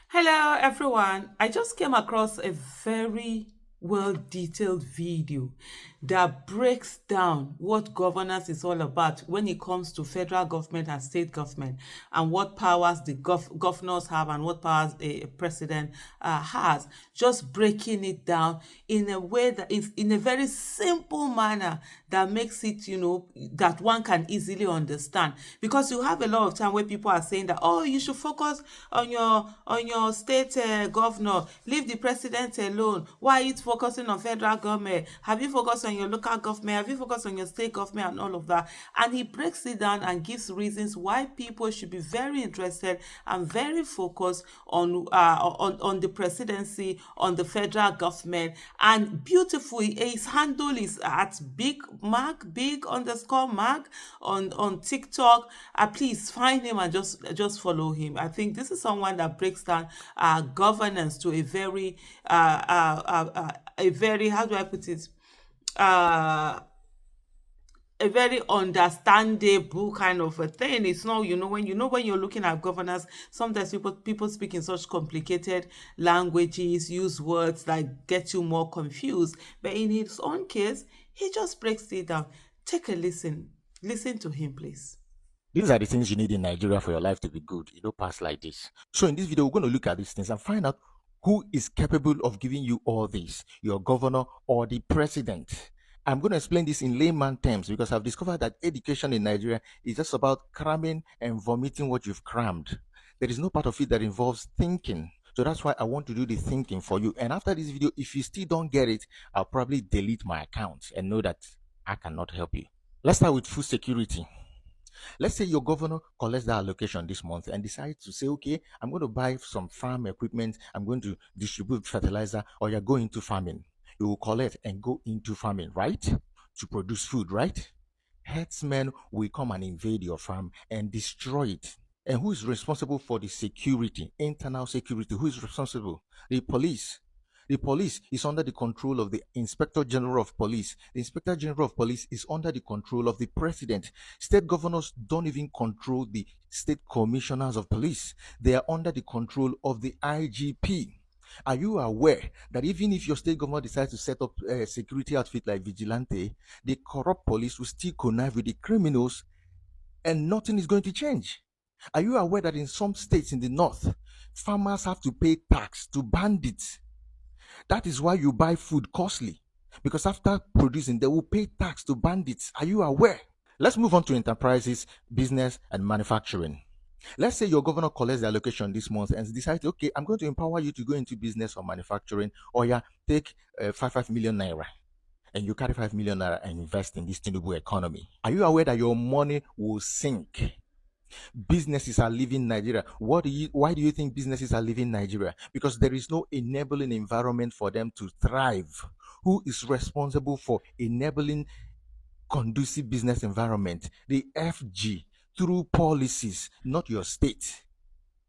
Hello, everyone. I just came across a very well detailed video that breaks down what governance is all about when it comes to federal government and state government, and what powers the governors have and what powers a president has. Just breaking it down in a way that is in a very simple manner that makes it, that one can easily understand. Because you have a lot of time where people are saying that, oh, you should focus on your state governor, leave the president alone. Why are you focusing on federal government? Have you focused on your local government? Have you focused on your state government and all of that? And he breaks it down and gives reasons why people should be very interested and very focused on the presidency, on the federal government. And beautifully, his handle is at big underscore mark on TikTok. Please find him and just follow him. I think this is someone that breaks down governance to a very, how do I put it, uh a very understandable kind of a thing. It's not, when you're looking at governance, sometimes people speak in such complicated languages, use words that get you more confused. But in his own case, he just breaks it down. Take a listen. Listen to him, please. These are the things you need in Nigeria for your life to be good. You don't pass like this. So in this video, we're going to look at these things and find out who is capable of giving you all this, your governor or the president. I'm going to explain this in layman terms because I've discovered that education in Nigeria is just about cramming and vomiting what you've crammed. There is no part of it that involves thinking. So that's why I want to do the thinking for you. And after this video, if you still don't get it, I'll probably delete my account and know that I cannot help you. Let's start with food security. Let's say your governor collects that allocation this month and decides to say, okay, I'm going to buy some farm equipment, I'm going to distribute fertilizer, or you're going into farming. You will collect and go into farming, right? To produce food, right? Herdsmen will come and invade your farm and destroy it. And who is responsible for the security, internal security? Who is responsible? The police. The police is under the control of the Inspector General of Police. The Inspector General of Police is under the control of the President. State governors don't even control the state commissioners of police. They are under the control of the IGP. Are you aware that even if your state government decides to set up a security outfit like Vigilante, the corrupt police will still connive with the criminals and nothing is going to change? Are you aware that in some states in the north, farmers have to pay tax to bandits? That is why you buy food costly, because after producing, they will pay tax to bandits. Are you aware? Let's move on to enterprises, business, and manufacturing. Let's say your governor collects the allocation this month and decides, okay, I'm going to empower you to go into business or manufacturing, or yeah, take 5 million naira. And you carry 5 million naira and invest in this Tinubu economy. Are you aware that your money will sink? Businesses are leaving Nigeria. Why do you think businesses are leaving Nigeria? Because there is no enabling environment for them to thrive. Who is responsible for enabling conducive business environment? The FG, through policies, not your state.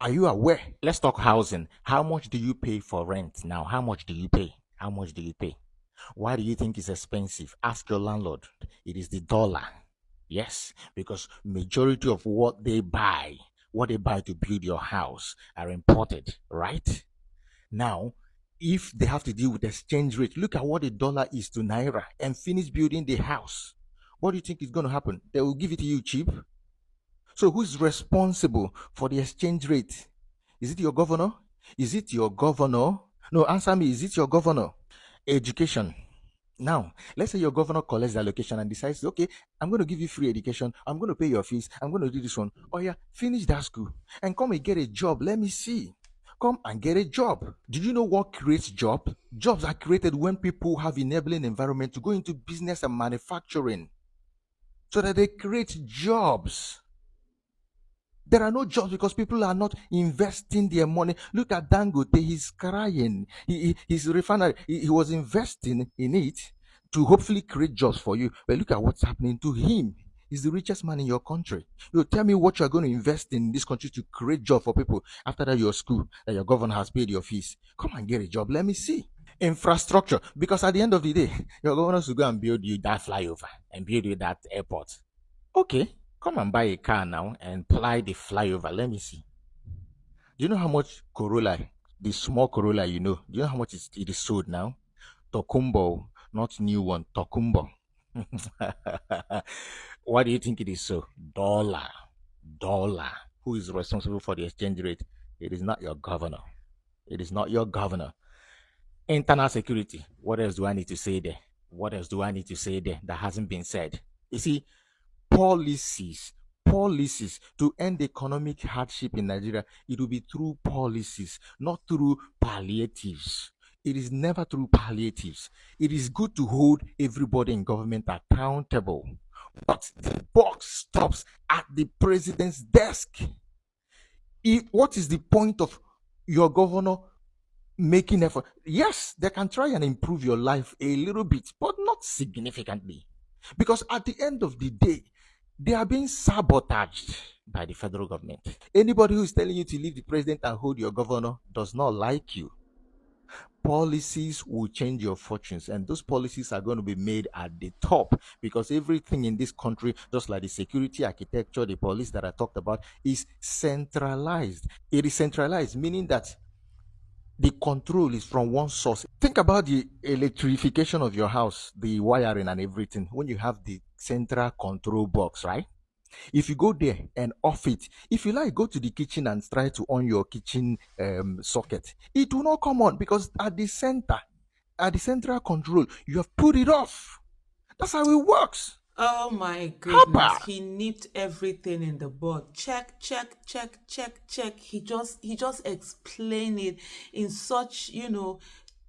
Are you aware? Let's talk housing. How much do you pay for rent now? How much do you pay? How much do you pay? Why do you think it's expensive? Ask your landlord. It is the dollar. Yes, because majority of what they buy to build your house are imported, right? Now, if they have to deal with exchange rate, look at what the dollar is to naira and finish building the house. What do you think is going to happen? They will give it to you cheap. So who's responsible for the exchange rate? Is it your governor? Is it your governor? No, answer me. Is it your governor? Education. Now, let's say your governor collects the allocation and decides, okay, I'm going to give you free education. I'm going to pay your fees. I'm going to do this one. Oh, yeah, finish that school and come and get a job. Let me see. Come and get a job. Do you know what creates jobs? Jobs are created when people have enabling environment to go into business and manufacturing so that they create jobs. There are no jobs because people are not investing their money. Look at Dangote, he's crying. His refinery, he was investing in it to hopefully create jobs for you. But look at what's happening to him. He's the richest man in your country. You tell me what you're going to invest in this country to create job for people after that your school, that your governor has paid your fees. Come and get a job. Let me see. Infrastructure, because at the end of the day, your governor should go and build you that flyover and build you that airport. Okay, come and buy a car now and ply the flyover. Let me see. Do you know how much Corolla, the small Corolla, do you know how much it is sold now? Tokumbo, not new one, Tokumbo. Why do you think it is so? Dollar. Dollar. Who is responsible for the exchange rate? It is not your governor. It is not your governor. Internal security. What else do I need to say there? What else do I need to say there that hasn't been said? You see, policies, policies to end economic hardship in Nigeria, it will be through policies, not through palliatives. It is never through palliatives. It is good to hold everybody in government accountable, but the buck stops at the president's desk. What is the point of your governor making effort? Yes, they can try and improve your life a little bit, but not significantly. Because at the end of the day, they are being sabotaged by the federal government. Anybody who is telling you to leave the president and hold your governor does not like you. Policies will change your fortunes, and those policies are going to be made at the top, because everything in this country, just like the security architecture, the police that I talked about, is centralized. It is centralized, meaning that the control is from one source. Think about the electrification of your house, the wiring and everything. When you have the central control box, right? If you go there and off it, if you like, go to the kitchen and try to on your kitchen socket, it will not come on, because at the center, at the central control, you have put it off. That's how it works. Oh my goodness, Hopper. he nipped everything in the bud. Check, check, check, check, check. He just explained it in such,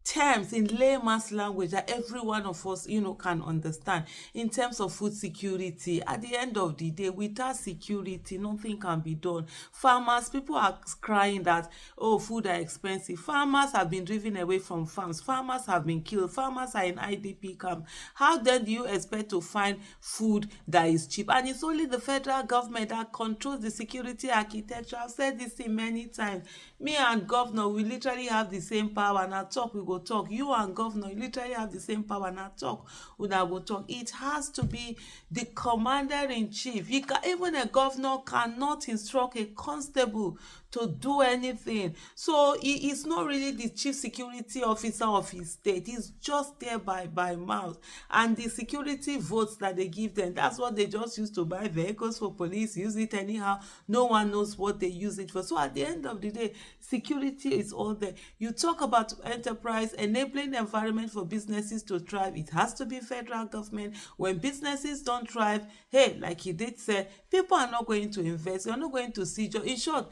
terms, in layman's language that every one of us, can understand. In terms of food security, at the end of the day, without security, nothing can be done. Farmers, people are crying that, oh, food are expensive. Farmers have been driven away from farms. Farmers have been killed. Farmers are in IDP camp. How then do you expect to find food that is cheap? And it's only the federal government that controls the security architecture. I've said this thing many times. Me and governor, we literally have the same power. And I talk, we go talk. You and governor, you literally have the same power. And I talk, una go talk. It has to be the commander in chief. Even a governor cannot instruct a constable to do anything. So he is not really the chief security officer of his state. He's just there by mouth. And the security votes that they give them, that's what they just use to buy vehicles for police, use it anyhow. No one knows what they use it for. So at the end of the day, security is all there. You talk about enterprise, enabling environment for businesses to thrive. It has to be federal government. When businesses don't thrive, hey, like he did say, people are not going to invest. You're not going to see job. In short,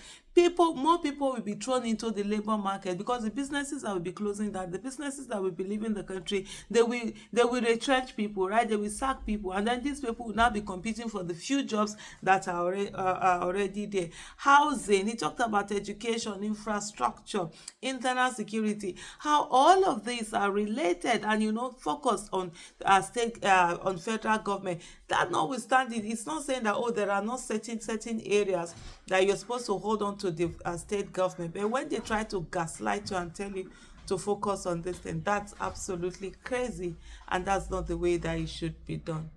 more people will be thrown into the labor market, because the businesses that will be closing down, the businesses that will be leaving the country, they will retrench people, right? They will sack people, and then these people will now be competing for the few jobs that are already there. Housing, he talked about education, infrastructure, internal security, how all of these are related, and focus on state, on federal government. That notwithstanding, it's not saying that, oh, there are not certain areas that you're supposed to hold on to the state government. But when they try to gaslight you and tell you to focus on this thing, that's absolutely crazy, and that's not the way that it should be done.